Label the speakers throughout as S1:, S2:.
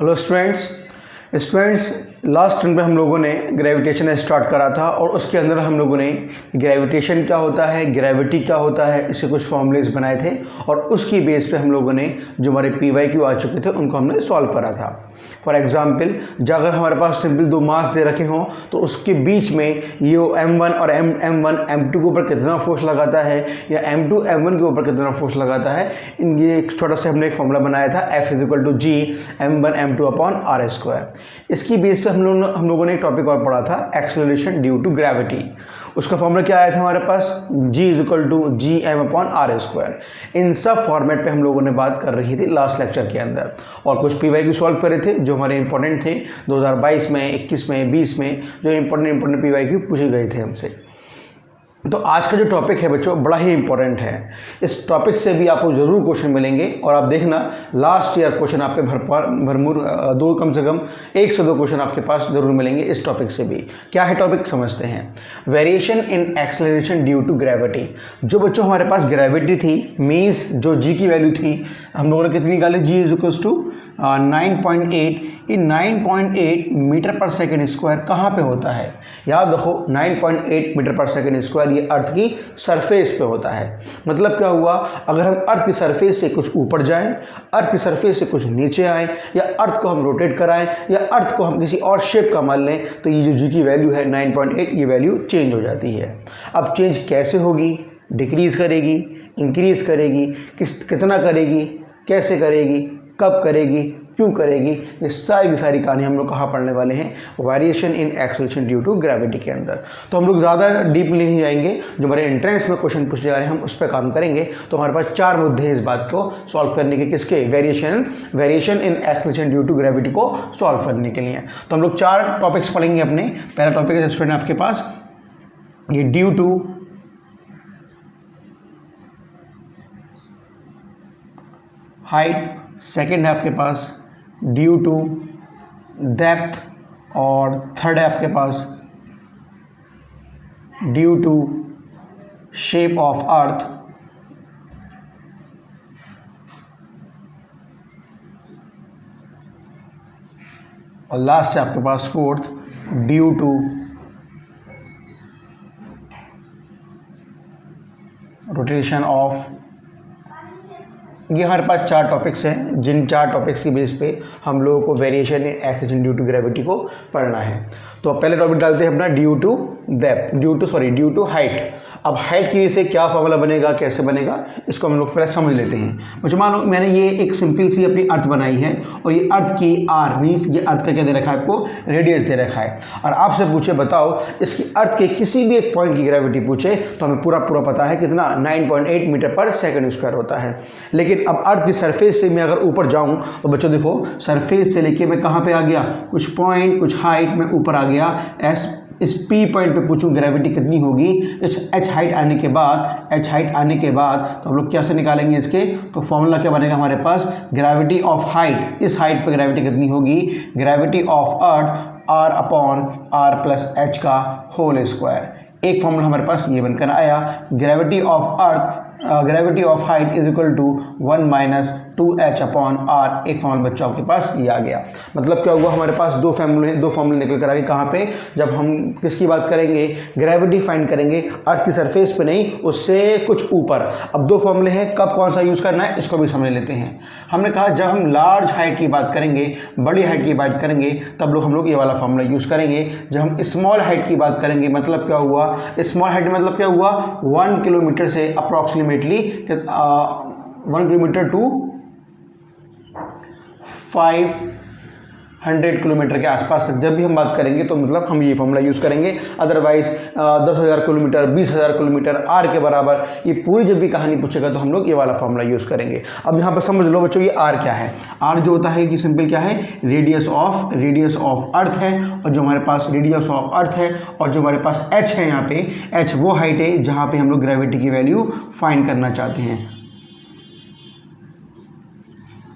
S1: Hello students last turn पे हम लोगों ने ग्रेविटेशन स्टार्ट करा था और उसके अंदर हम लोगों ने ग्रेविटेशन क्या होता है, ग्रेविटी क्या होता है, इसके कुछ फॉर्मूलेस बनाए थे और उसकी बेस पे हम लोगों ने जो हमारे PYQ आ चुके थे उनको हमने सॉल्व करा था। फॉर एग्जांपल अगर हमारे पास सिंपल दो मास दे रखे हों तो उसके बीच में ये M1 और M1 M2 के ऊपर कितना फोर्स लगाता है या M2 M1 के ऊपर कितना फोर्स लगाता है, ये एक छोटा सा हमने एक फॉर्मूला बनाया था F = G M1 M2/r²। इसकी बेस पे हम लोगों ने एक टॉपिक और पढ़ा था एक्सेलरेशन ड्यू टू ग्रेविटी। उसका फॉर्मूला क्या आया था हमारे पास, G = Gm/r²। इन सब फॉर्मेट पे हम लोगों ने बात कर रही थी लास्ट लेक्चर के अंदर और कुछ PYQ सॉल्व करे थे जो हमारे इंपॉर्टेंट थे 2022 में, 21 में, 20 में जो इंपॉर्टेंट PYQ पूछे गए थे हमसे। तो आज का जो टॉपिक है बच्चों बड़ा ही इंपॉर्टेंट है। इस टॉपिक से भी आपको ज़रूर क्वेश्चन मिलेंगे और आप देखना लास्ट ईयर क्वेश्चन आप पे भरपूर दो कम से कम 1 से 2 क्वेश्चन आपके पास ज़रूर मिलेंगे इस टॉपिक से भी। क्या है टॉपिक समझते हैं। Variation in acceleration due to gravity. जो बच्चों हमारे पास ग्रेविटी थी मीन्स जो G की वैल्यू थी हम लोगों ने कितनी निकाली, G = 9.8। ये 9.8 मीटर/सेकंड स्क्वायर कहाँ पे होता है, याद रखो 9.8 मीटर/सेकंड स्क्वायर ये अर्थ की सरफेस पे होता है। मतलब क्या हुआ, अगर हम अर्थ की सरफेस से कुछ ऊपर जाएं, अर्थ की सरफेस से कुछ नीचे आएँ या अर्थ को हम रोटेट कराएं या अर्थ को हम किसी और शेप का मान लें तो ये जो G की वैल्यू है 9.8 ये वैल्यू चेंज हो जाती है। अब चेंज कैसे होगी, डिक्रीज़ करेगी, इंक्रीज़ करेगी, कितना करेगी, कैसे करेगी, कब करेगी, क्यों करेगी, ये सारी की सारी कहानी हम लोग कहाँ पढ़ने वाले हैं, variation in acceleration due to gravity के अंदर। तो हम लोग ज़्यादा डीपली नहीं जाएंगे, जो हमारे एंट्रेंस में क्वेश्चन पूछे जा रहे हैं हम उस पर काम करेंगे। तो हमारे पास 4 मुद्दे हैं इस बात को सॉल्व करने के, किसके, variation in acceleration due to gravity को सॉल्व करने के लिए। तो हम लोग 4 टॉपिक्स पढ़ेंगे अपने। पहला टॉपिक है स्टूडेंट आपके पास ये ड्यू टू हाइट, सेकेंड है आपके पास ड्यू टू डेप्थ और थर्ड है आपके पास due to shape of earth और लास्ट है आपके पास fourth due to rotation of. ये हमारे पास 4 टॉपिक्स हैं जिन 4 टॉपिक्स की बेस पे हम लोगों को variation in acceleration due to gravity को पढ़ना है। तो पहले टॉपिक डालते हैं अपना ड्यू टू हाइट। अब हाइट की वजह से क्या फॉर्मूला बनेगा, कैसे बनेगा, इसको हम लोग पहले समझ लेते हैं। मुझे मानो मैंने ये एक सिंपल सी अपनी अर्थ बनाई है और ये अर्थ की R मीन्स ये अर्थ का क्या दे रखा है आपको, रेडियस दे रखा है और आपसे पूछे बताओ इसकी अर्थ के किसी भी एक पॉइंट की ग्रेविटी पूछे तो हमें पूरा पता है कितना 9.8 मीटर/सेकंड स्क्वायर होता है। लेकिन अब अर्थ की सरफेस से मैं अगर ऊपर जाऊं तो बच्चों देखो सरफेस से लेके मैं कहाँ पे आ गया, कुछ पॉइंट कुछ हाइट में ऊपर आ गया। इस P पॉइंट पे पूछूं ग्रेविटी कितनी होगी, इस H हाइट आने के बाद तो हम लोग कैसे निकालेंगे इसके, तो फॉर्मूला क्या बनेगा हमारे पास, ग्रेविटी ऑफ हाइट, इस हाइट पे ग्रेविटी कितनी होगी, ग्रेविटी ऑफ अर्थ R/r+h का होल स्क्वायर। एक फॉर्मूला हमारे पास ये बनकर आया, gravity of height is equal to 1 - 2h/r। एक फॉर्मूला बच्चों आपके पास ये आ गया। मतलब क्या हुआ, हमारे पास दो फॉर्मूले निकल कर आगे कहाँ पे, जब हम किसकी बात करेंगे, ग्रेविटी फाइंड करेंगे अर्थ की सरफेस पे नहीं, उससे कुछ ऊपर। अब 2 फॉर्मूले हैं, कब कौन सा यूज़ करना है इसको भी समझ लेते हैं। हमने कहा जब हम लार्ज हाइट की बात करेंगे, बड़ी हाइट की बात करेंगे तब हम लोग ये वाला फॉर्मूला यूज़ करेंगे। जब हम स्मॉल हाइट की बात करेंगे मतलब क्या हुआ, स्मॉल हाइट मतलब क्या हुआ, 1 किलोमीटर से अप्रॉक्सीमेटली 1 किलोमीटर टू 500 किलोमीटर के आसपास तक जब भी हम बात करेंगे तो मतलब हम ये फॉर्मूला यूज़ करेंगे। अदरवाइज 10,000 किलोमीटर, 20,000 किलोमीटर, R के बराबर, ये पूरी जब भी कहानी पूछेगा तो हम लोग ये वाला फॉर्मूला यूज़ करेंगे। अब यहाँ पर समझ लो बच्चों ये R क्या है। R जो होता है कि सिंपल क्या है, रेडियस ऑफ अर्थ है और जो हमारे पास रेडियस ऑफ अर्थ है और जो हमारे पास H है, यहाँ पे H वो हाइट है जहाँ पे हम लोग ग्रेविटी की वैल्यू फाइंड करना चाहते हैं।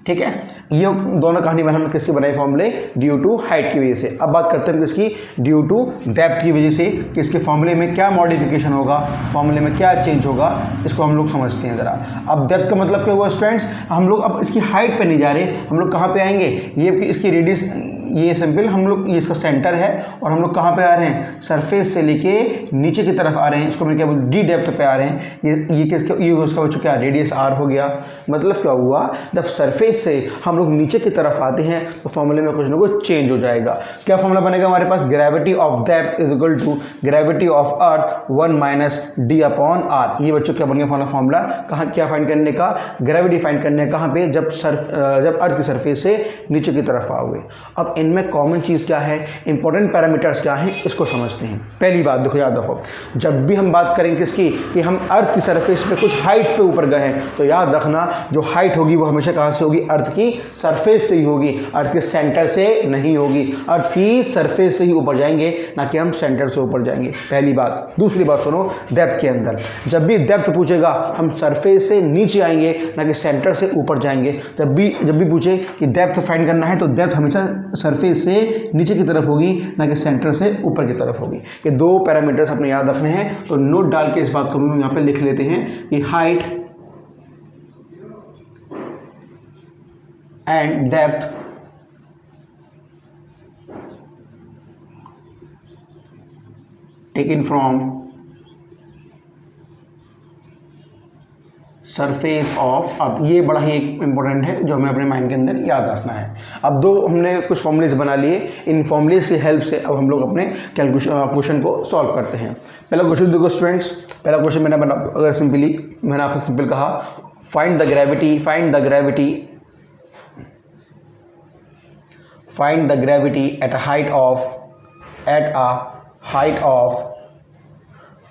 S1: ठीक है, ये दोनों कहानी मैंने किसकी बनाई फॉर्मूले, ड्यू टू हाइट की वजह से। अब बात करते हैं किसकी, ड्यू टू डेप्थ की वजह से, कि इसके फॉर्मूले में क्या मॉडिफिकेशन होगा, फॉर्मूले में क्या चेंज होगा, इसको हम लोग समझते हैं ज़रा। अब डेप्थ का मतलब क्या हुआ स्टूडेंट्स, हम लोग अब इसकी हाइट पे नहीं जा रहे, हम लोग कहाँ पे आएंगे, ये इसकी रेडियस, ये सिंपल हम लोग, ये इसका सेंटर है और हम लोग कहाँ पे आ रहे हैं, सरफेस से लेके नीचे की तरफ आ रहे हैं, इसको हम क्या बोलते हैं, डी डेप्थ पे आ रहे हैं। ये किसका, ये उसका बच्चों क्या, रेडियस आर हो गया। मतलब क्या हुआ, जब सरफेस से हम लोग नीचे की तरफ आते हैं तो फॉर्मूले में कुछ ना कुछ चेंज हो जाएगा। क्या फॉर्मूला बनेगा हमारे पास, gravity of depth is equal to gravity of earth 1 minus D upon are. ये बच्चों क्या बन गया फॉर्मूला, कहाँ क्या फाइंड करने का, ग्रेविटी फाइंड करने का, कहाँ पे, जब अर्थ की सरफेस से नीचे की तरफ आओगे। अब इनमें कॉमन चीज़ क्या है, इंपॉर्टेंट पैरामीटर्स क्या हैं, इसको समझते हैं। पहली बात देखो, याद रखो, जब भी हम बात करेंगे किसकी, कि हम अर्थ की सरफेस पे कुछ हाइट पे ऊपर गए हैं, तो याद रखना जो हाइट होगी वो हमेशा कहाँ से होगी, अर्थ की सरफेस से ही होगी, अर्थ के सेंटर से नहीं होगी। अर्थ की सरफेस से ही ऊपर जाएंगे, ना कि हम सेंटर से ऊपर जाएंगे, पहली बात। दूसरी बात सुनो, डेप्थ के अंदर जब भी डेप्थ पूछेगा, हम सरफेस से नीचे आएंगे, ना कि सेंटर से ऊपर जाएंगे। जब भी पूछे कि डेप्थ फाइंड करना है, तो डेप्थ हमेशा सरफेस से नीचे की तरफ होगी, ना कि सेंटर से ऊपर की तरफ होगी। ये दो पैरामीटर्स अपने याद रखने हैं, तो नोट डाल के इस बात को यहाँ पे लिख लेते हैं कि height and depth taken from surface of अर्थ। ये बड़ा ही इंपॉर्टेंट है, जो हमें अपने माइंड के अंदर याद रखना है। अब दो हमने कुछ फॉर्मूलेज बना लिए, इन फॉर्मूलेज की हेल्प से अब हम लोग अपने क्वेश्चन को सॉल्व करते हैं। पहला क्वेश्चन देखो स्टूडेंट्स, पहला क्वेश्चन मैंने अगर मैंने आपसे सिंपल कहा, find the gravity at a height of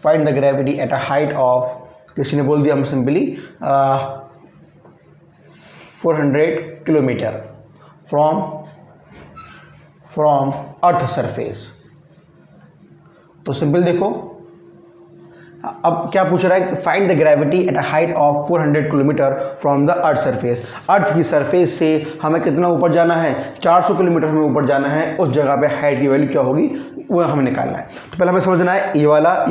S1: find the gravity at a height of, किसी ने बोल दिया हम simply 400 kilometre from earth surface. तो सिंपल देखो, अब क्या पूछ रहा है, find the gravity at a height of 400 kilometre from the earth surface. Earth की सरफेस से हमें कितना ऊपर जाना है, 400 किलोमीटर हमें ऊपर जाना है। उस जगह पे हाइट की वैल्यू क्या होगी वो हमें निकालना है। तो पहले हमें समझना है ये वाला,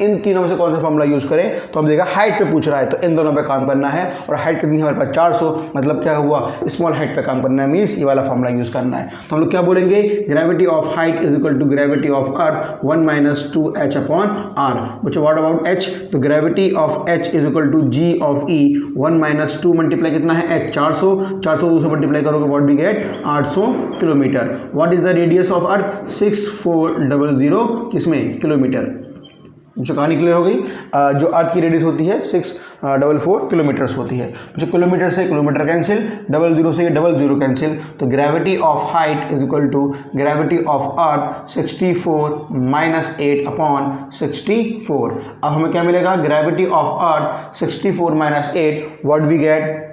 S1: इन तीनों में से कौन सा फॉर्मूला यूज़ करें। तो हम देखा हाइट पे पूछ रहा है, तो इन दोनों पे काम करना है। और हाइट कितनी है हमारे पास, 400, मतलब क्या हुआ, स्मॉल हाइट पे काम करना है, मीन्स ये वाला फॉर्मूला यूज़ करना है। तो हम लोग क्या बोलेंगे, gravity of height is equal to gravity of earth 1 minus 2h upon r. बच्चों व्हाट अबाउट h, तो gravity of h is equal to g of e 1 minus 2 multiply कितना है h, 400 2 से मल्टीप्लाई करोगे what we get 800 kilometre. What is the radius of earth 6400 किसमें, kilometre. जो कहानी clear हो गई, जो अर्थ की रेडियस होती है 644 किलोमीटर्स होती है। जो किलोमीटर से किलोमीटर कैंसिल, 00 से 00 कैंसिल, तो gravity of height is equal to gravity of earth 64 minus 8 upon 64। अब हमें क्या मिलेगा, gravity of earth 64 minus 8 what we get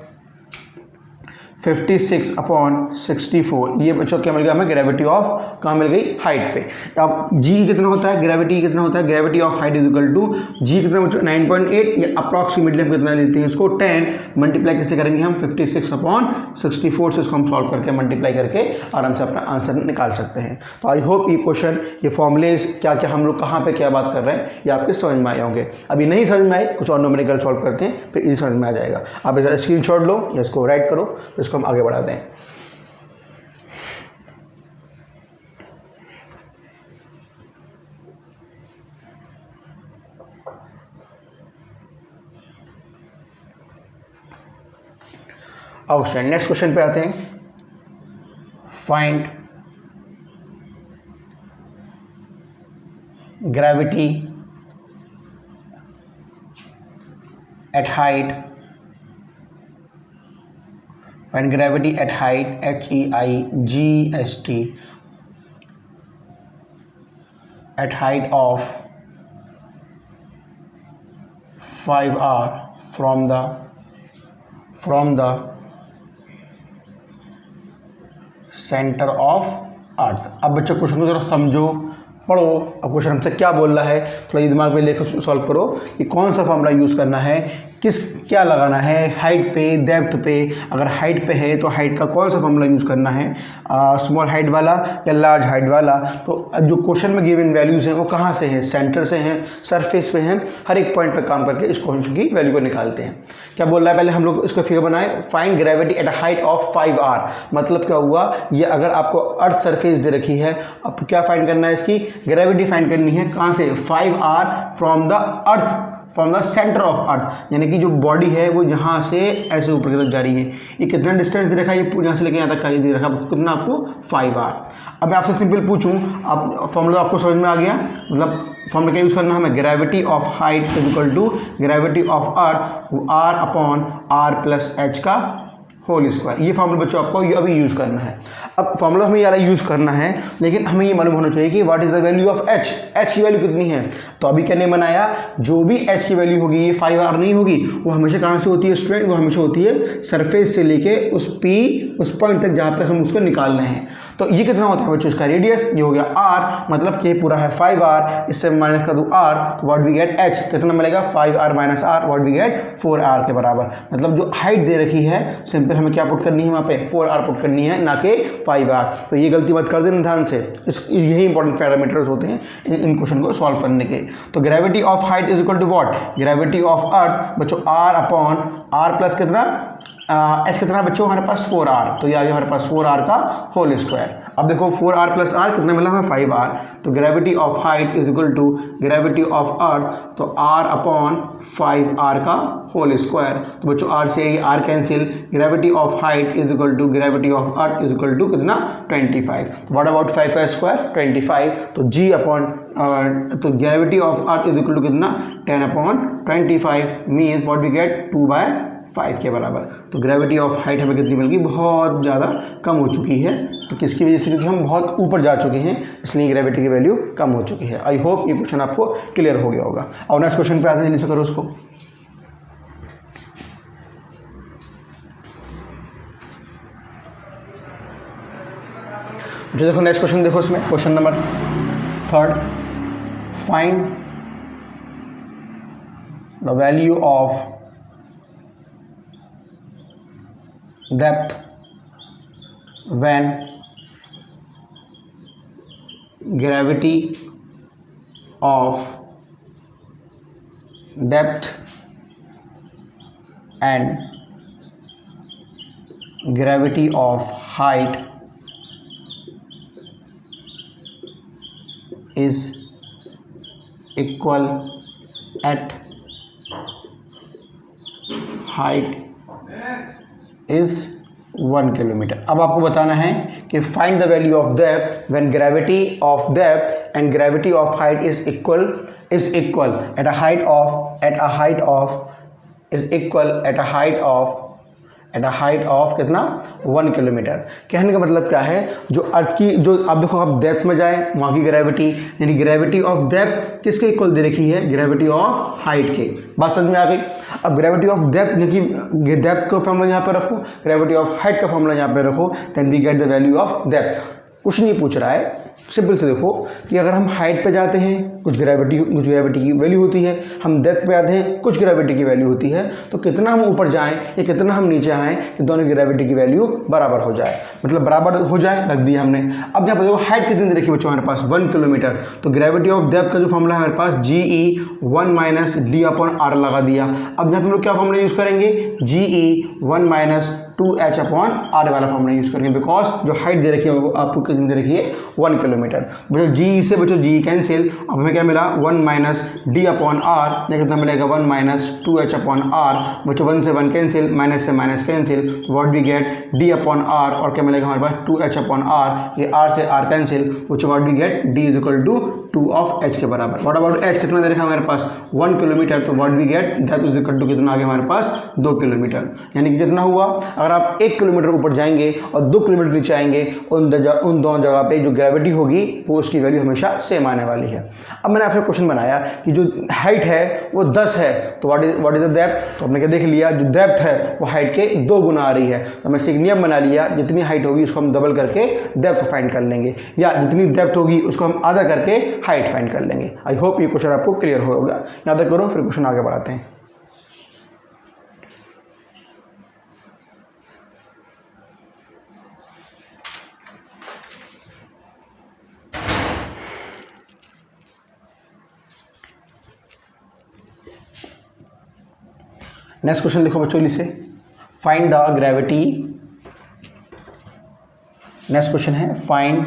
S1: 56 upon 64। ये बच्चों क्या मिल गया हमें, ग्रेविटी ऑफ कहाँ मिल गई, हाइट पे। अब जी कितना होता है, ग्रेविटी कितना होता है, gravity of height is equal to G कितना बच्चों 9.8, या अप्रॉक्सीमेटली हम कितना लेते हैं इसको 10, मल्टीप्लाई कैसे करेंगे हम 56 अपॉन 64 से इसको हम सॉल्व करके मल्टीप्लाई करके आराम से अपना आंसर निकाल सकते हैं। तो आई होप ये क्वेश्चन, ये फॉर्मुलेज क्या क्या हम लोग कहाँ पे क्या बात कर रहे हैं ये आपके समझ में आए होंगे। अभी नहीं समझ में आए, कुछ और न्यूमेरिकल सॉल्व करते हैं, फिर इजी समझ में आ जाएगा। आप इसका स्क्रीनशॉट लो या इसको राइट करो, इसको हम आगे बढ़ाते हैं। आओ स्टूडेंट नेक्स्ट क्वेश्चन पे आते हैं। Find gravity at height, find gravity at height HEIGST at height of 5R from the centre of earth. अब बच्चों क्वेश्चन को जरा समझो, पढ़ो। अब क्वेश्चन हमसे क्या बोल रहा है, थोड़ा दिमाग में लेकर सॉल्व करो कि कौन सा फॉर्मूला यूज़ करना है क्या लगाना है, हाइट पे, डेप्थ पे। अगर हाइट पे है तो हाइट का कौन सा फॉर्मूला यूज़ करना है, स्मॉल हाइट वाला या लार्ज हाइट वाला। तो जो क्वेश्चन में गिवन वैल्यूज़ हैं वो कहाँ से हैं, सेंटर से हैं, सरफेस पे हैं, हर एक पॉइंट पे काम करके इस क्वेश्चन की वैल्यू को निकालते हैं। क्या बोल रहा है, पहले हम लोग इसका फिगर बनाए, find gravity at a height of 5r। मतलब क्या हुआ, ये अगर आपको अर्थ सरफेस दे रखी है, अब क्या फाइंड करना है, इसकी ग्रेविटी फाइंड करनी है। कहाँ से, 5r from the earth, from the centre of अर्थ, यानी कि जो बॉडी है वो यहाँ से ऐसे ऊपर की तरफ जा रही है। ये कितना डिस्टेंस दे रखा है, ये यहाँ से लेकर यहाँ तक का दे रखा है, कितना आपको 5r। अब मैं आपसे सिंपल पूछूं, आप फॉर्मूला आपको समझ में आ गया, मतलब फॉर्मूला क्या यूज़ करना है हमें, gravity of height is equal to gravity of earth r upon r plus h का होल स्क्वायर। ये फॉर्मूला बच्चों आपको ये अभी यूज़ करना है। अब फॉर्मूला हमें यार यूज़ करना है, लेकिन हमें ये मालूम होना चाहिए कि what is the value of h, h की वैल्यू कितनी है। तो अभी क्या नहीं बनाया, जो भी h की वैल्यू होगी ये 5r नहीं होगी, वो हमेशा कहाँ से होती है स्टूडेंट, वो हमेशा होती है सरफेस से लेके उस पॉइंट तक जहाँ तक हम उसको निकाल रहे हैं। तो ये कितना होता है बच्चों, इसका रेडियस, ये हो गया r, मतलब कि पूरा है 5r, इससे माइनस कर दूँ r, तो व्हाट वी गेट h, कितना मिलेगा 5r minus r, what we get 4r के बराबर। मतलब जो हाइट दे रखी है सिंपल हमें क्या पुट करनी है वहाँ पे, 4r पुट करनी है, ना कि 5r। तो ये गलती मत कर देना ध्यान से, यही इंपॉर्टेंट पैरामीटर्स होते हैं इन क्वेश्चन को सॉल्व करने के। तो gravity of height is equal to what, gravity of earth बच्चों r अपॉन r प्लस कितना h कितना बच्चों हमारे पास 4r, तो ये आ गया हमारे पास 4r का होल स्क्वायर। अब देखो 4r प्लस r कितना मिला हमें 5r, तो gravity of height is equal to gravity of earth, तो r अपॉन 5r का होल स्क्वायर। तो बच्चों r से r cancel, gravity of height is equal to gravity of earth is equal to कितना 25। तो व्हाट अबाउट 5 का square 25, तो g upon तो gravity of earth is equal to कितना 10 upon 25 means what we get 2/5 के बराबर। तो ग्रेविटी ऑफ हाइट हमें कितनी मिल गई, बहुत ज़्यादा कम हो चुकी है। तो किसकी वजह से, क्योंकि हम बहुत ऊपर जा चुके हैं, इसलिए ग्रेविटी की वैल्यू कम हो चुकी है। आई होप ये क्वेश्चन आपको क्लियर हो गया होगा। और नेक्स्ट क्वेश्चन पे आते हैं, जल्दी से करो उसको। जो देखो नेक्स्ट क्वेश्चन देखो, इसमें question number 3, find the value of depth when gravity of depth and gravity of height is equal at height is 1 kilometre. अब आपको बताना है कि find the value of depth when gravity of depth and gravity of height is equal eight a height of कितना 1 kilometre. कहने का मतलब क्या है, जो अर्थ की जो आप देखो, आप डेप्थ में जाए वहाँ की ग्रेविटी, यानी ग्रेविटी ऑफ डेप्थ किसके इक्वल दे रखी है, ग्रेविटी ऑफ हाइट के। बात समझ में आ गई। अब ग्रेविटी ऑफ डेप्थ, यानी डेप्थ का फॉर्मूला यहाँ पे रखो, ग्रेविटी ऑफ हाइट का फॉर्मूला यहाँ पे रखो, then we get the value of depth. कुछ नहीं पूछ रहा है, सिंपल से देखो कि अगर हम हाइट पे जाते हैं कुछ ग्रेविटी की वैल्यू होती है, हम डेप्थ पे आते हैं कुछ ग्रेविटी की वैल्यू होती है। तो कितना हम ऊपर जाएं या कितना हम नीचे आएँ कि दोनों की ग्रेविटी की वैल्यू बराबर हो जाए, मतलब बराबर हो जाए, रख दिया हमने। अब यहाँ पर देखो हाइट कितनी दे रखी बच्चों हमारे पास 1 किलोमीटर, तो ग्रेविटी ऑफ डेप्थ का जो फॉर्मूला है हमारे पास GE 1 minus D upon r लगा दिया। अब यहाँ पर हम लोग क्या फॉर्मूला यूज़ करेंगे, GE 1 minus 2h upon r वाला फॉर्मूला यूज़ करेंगे, बिकॉज जो हाइट दे रखी है वो आपको कितनी दे रखी है 1 किलोमीटर। बच्चों GE से बच्चों GE कैंसिल, अब हमें क्या मिला 1 माइनस डी अपॉन आर, या कितना मिलेगा 1 माइनस 2h अपॉन आर। बच्चों 1 से 1 कैंसिल, माइनस से minus cancel, what we get d upon r, और क्या मिलेगा हमारे पास 2h अपॉन आर, ये r से r कैंसिल, बच्चों what we get d is equal to 2 of h के बराबर। व्हाट अबाउट h कितना दे रखा है हमारे पास 1 किलोमीटर, तो what we get that is equal to कितना आ गया हमारे पास 2 किलोमीटर। यानी कि कितना हुआ, अगर आप 1 किलोमीटर ऊपर जाएंगे और 2 किलोमीटर नीचे आएंगे, उन दोनों जगह पे जो ग्रेविटी होगी वो उसकी वैल्यू हमेशा सेम आने वाली है। अब मैंने आपसे क्वेश्चन बनाया कि जो हाइट है वो 10 है, तो व्हाट इज द डेप्थ, तो हमने क्या देख लिया, जो डेप्थ है वो हाइट के 2 गुना आ रही है। तो हमने एक नियम बना लिया, जितनी हाइट होगी उसको हम डबल करके डेप्थ फाइंड कर लेंगे, या जितनी डेप्थ होगी उसको हम आधा करके हाइट फाइंड कर लेंगे। आई होप ये क्वेश्चन आपको क्लियर होगा। याद करो, फिर क्वेश्चन आगे बढ़ाते हैं। नेक्स्ट क्वेश्चन देखो बच्चों से, find the gravity. Next question है फाइंड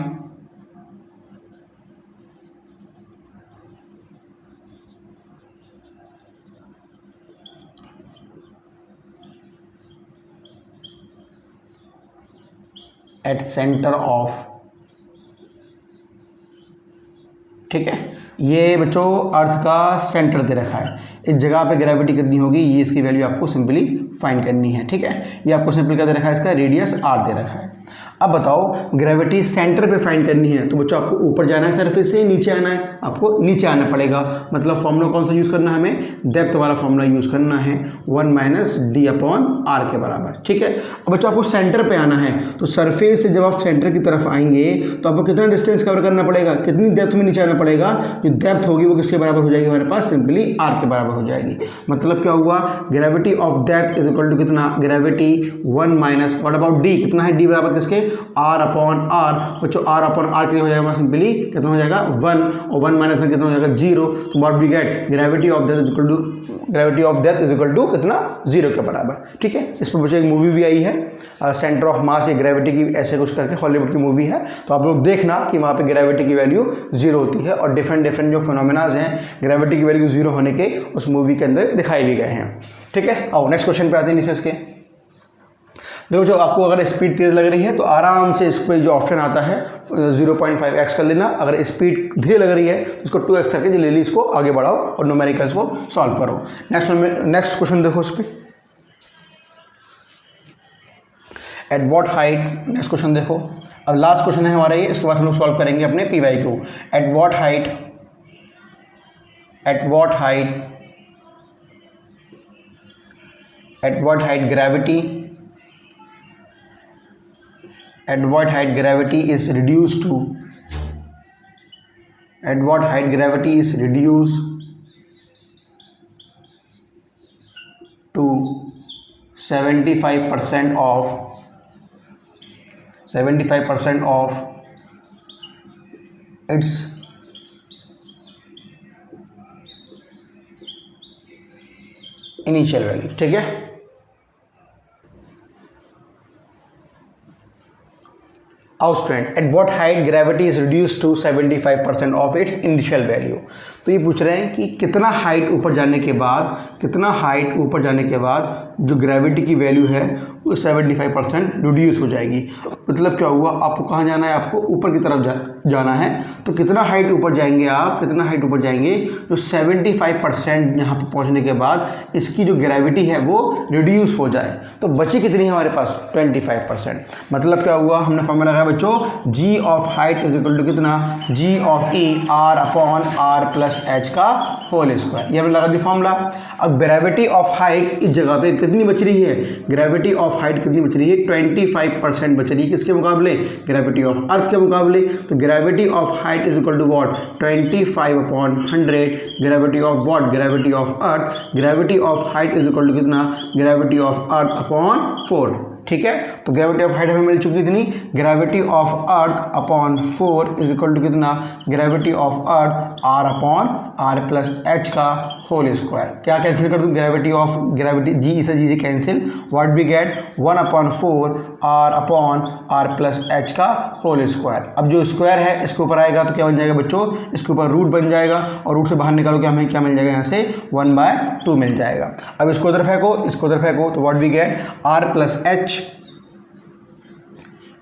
S1: एट सेंटर ऑफ, ठीक है, ये बच्चों अर्थ का सेंटर दे रखा है, इस जगह पे ग्रेविटी कितनी होगी, ये इसकी वैल्यू आपको सिंपली फाइंड करनी है। ठीक है, ये आपको सिंपल क्या दे रखा है, इसका रेडियस आर दे रखा है। अब बताओ ग्रेविटी सेंटर पे फाइंड करनी है, तो बच्चों आपको ऊपर जाना है सरफेस से, नीचे आना है, आपको नीचे आना पड़ेगा। मतलब फॉर्मूला कौन सा यूज़ करना है, हमें डेप्थ वाला फॉर्मूला यूज़ करना है, 1 - d/r के बराबर। ठीक है, अब बच्चों आपको सेंटर पे आना है, तो सरफेस से जब आप सेंटर की तरफ आएंगे तो आपको कितना डिस्टेंस कवर करना पड़ेगा, कितनी डेप्थ में नीचे आना पड़ेगा, जो डेप्थ होगी वो किसके बराबर हो जाएगी हमारे पास, सिंपली r के बराबर हो जाएगी। मतलब क्या हुआ, gravity of depth is equal to कितना, ग्रेविटी 1 - व्हाट अबाउट d, कितना है d बराबर किसके, r/r। बच्चों r/r के हो जाएगा सिंपली कितना हो जाएगा 1, और 1 - 1 कितना हो जाएगा 0। तो what we get, gravity of depth is equal to कितना, 0 के बराबर। ठीक है, इस पर बच्चों एक मूवी भी आई है, सेंटर ऑफ मास या ग्रेविटी की, ऐसे कुछ करके हॉलीवुड की मूवी है, तो आप लोग देखना कि वहाँ पे ग्रेविटी की वैल्यू 0 होती है, और डिफरेंट जो फिनोमेनाज हैं ग्रेविटी की वैल्यू 0 होने के उस मूवी के अंदर दिखाए भी गए हैं। ठीक है, आओ नेक्स्ट क्वेश्चन पे आते हैं नीचे इसके। देखो जो आपको अगर स्पीड तेज़ लग रही है तो आराम से इस पर जो ऑप्शन आता है 0.5x कर लेना, अगर स्पीड धीरे लग रही है तो इसको 2x करके जल्दी इसको आगे बढ़ाओ और न्यूमेरिकल्स को सॉल्व करो। नेक्स्ट क्वेश्चन देखो इस पर, eight what height, next question देखो, अब लास्ट क्वेश्चन है हमारा ये, इसके बाद हम लोग सॉल्व करेंगे अपने PYQ। At what gravity is reduced to 75% of its initial value। ठीक है, outstand, at what height gravity is reduce to 75% of its initial value. तो ये पूछ रहे हैं कि कितना हाइट ऊपर जाने के बाद जो ग्रेविटी की वैल्यू है वो 75% रिड्यूस हो जाएगी। मतलब क्या हुआ, आपको कहाँ जाना है, आपको ऊपर की तरफ जाना है, तो कितना हाइट ऊपर जाएंगे आप, जो 75% यहाँ पर पहुँचने के बाद इसकी जो ग्रेविटी है वो रिड्यूस हो जाए, तो बची कितनी है हमारे पास, 25%। मतलब क्या हुआ, हमने फॉर्मूला लगाया बच्चों, g of height is equal to कितना, g of e r/r plus h का होल स्क्वायर। ये हमने लगा दी फॉर्मूला। अब ग्रेविटी ऑफ हाइट इस जगह पे कितनी बच रही है, ग्रेविटी ऑफ हाइट कितनी बच रही है, 25% बच रही है, किसके मुकाबले, ग्रेविटी ऑफ अर्थ के मुकाबले। तो gravity of height is equal to what, 25/100, gravity of what, gravity of earth, gravity of height is equal to कितना, ग्रेविटी ऑफ अर्थ अपॉन 4। ठीक है, तो ग्रेविटी ऑफ हाइट हमें मिल चुकी कितनी, gravity of earth upon 4 is equal to कितना, gravity of earth r/r plus h का होल स्क्वायर। क्या कैंसिल कर दूँ, ग्रेविटी जी से cancel, what we get 1/4 r/r plus h का होल स्क्वायर। अब जो स्क्वायर है इसके ऊपर आएगा तो क्या बन जाएगा बच्चों, इसके ऊपर रूट बन जाएगा, और रूट से बाहर निकालो कि हमें क्या मिल जाएगा, यहाँ से 1/2 मिल जाएगा। अब इसको उधर फेंको, तो what we get r plus h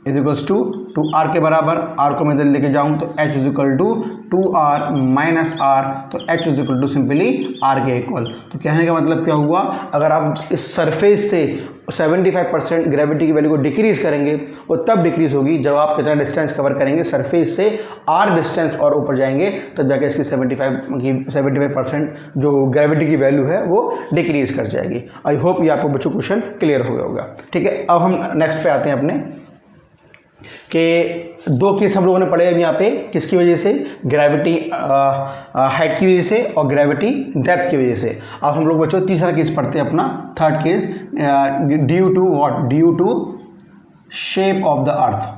S1: is equals to 2r के बराबर, r को मैं इधर लेके जाऊँ तो h is equal to 2r minus r, तो h is equal to simply r के इक्वल। तो कहने का मतलब क्या हुआ, अगर आप इस सरफेस से 75% ग्रेविटी की वैल्यू को डिक्रीज करेंगे, वो तब डिक्रीज होगी जब आप कितना डिस्टेंस कवर करेंगे, सरफेस से r डिस्टेंस और ऊपर जाएंगे, तब जाके इसकी 75% जो ग्रेविटी की वैल्यू है वो डिक्रीज कर जाएगी। आई होप ये आपको बच्चों क्वेश्चन क्लियर हो गया होगा। ठीक है, अब हम नेक्स्ट पे आते हैं अपने कि दो केस हम लोगों ने पढ़े अब यहाँ पे, किसकी वजह से, ग्रेविटी हाइट की वजह से और ग्रेविटी डेप्थ की वजह से। अब हम लोग बच्चों तीसरा केस पढ़ते हैं अपना, third case, due to what, due to shape of the earth.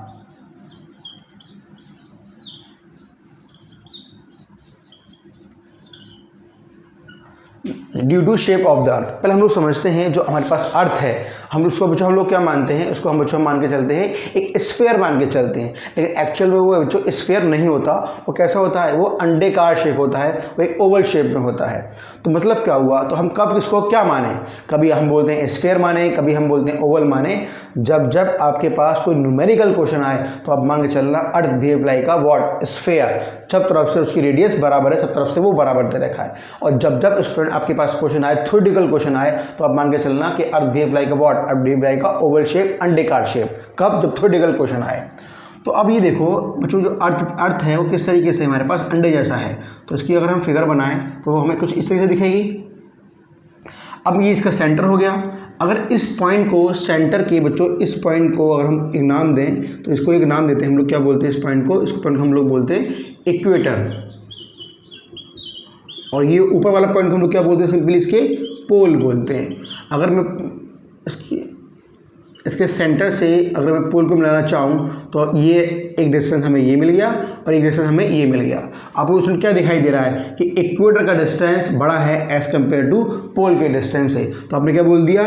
S1: Due to shape of the earth. पहले हम लोग समझते हैं जो हमारे पास अर्थ है, हम उसको बच्चों हम लोग क्या मानते हैं, उसको हम बच्चों मान के चलते हैं एक स्फीयर मान के चलते हैं, लेकिन एक्चुअल में वो बच्चों स्फीयर नहीं होता, वो कैसा होता है, वो अंडेकार शेप होता है, वो एक ओवल शेप में होता है। तो मतलब क्या हुआ, तो हम कब इसको क्या माने, कभी हम बोलते हैं स्फीयर माने, कभी हम बोलते हैं ओवल माने। जब जब आपके पास कोई न्यूमेरिकल क्वेश्चन आए तो आप मान के चलना earth behave like a what, sphere. सब तरफ से उसकी रेडियस बराबर है, सब तरफ से वो बराबर दे रखा है। और जब जब स्टूडेंट आपके पास क्वेश्चन आए, थ्योरेटिकल क्वेश्चन आए, तो आप मान के चलना कि earth behave like a what, earth behave like a oval shape, अंडेकार शेप। कब, जब थ्योरेटिकल क्वेश्चन आए। तो अब ये देखो बच्चों, जो अर्थ है वो किस तरीके से हमारे पास अंडे जैसा है, तो इसकी अगर हम फिगर बनाएं तो वो हमें कुछ इस तरीके से दिखेगी। अब ये इसका सेंटर हो गया। अगर इस पॉइंट को, सेंटर के बच्चों इस पॉइंट को अगर हम एक नाम दें, तो इसको एक नाम देते हैं हम लोग, क्या बोलते हैं इस पॉइंट को, इस पॉइंट को हम लोग बोलते हैं इक्वेटर। और ये ऊपर वाला पॉइंट को हम लोग क्या बोलते हैं, सिंपली इसके पोल बोलते हैं। अगर मैं इसके सेंटर से अगर मैं पोल को मिलाना चाहूँ तो ये एक डिस्टेंस हमें ये मिल गया और एक डिस्टेंस हमें ये मिल गया। आपको उसमें क्या दिखाई दे रहा है कि इक्वेटर का डिस्टेंस बड़ा है एज कम्पेयर टू पोल के डिस्टेंस से। तो आपने क्या बोल दिया,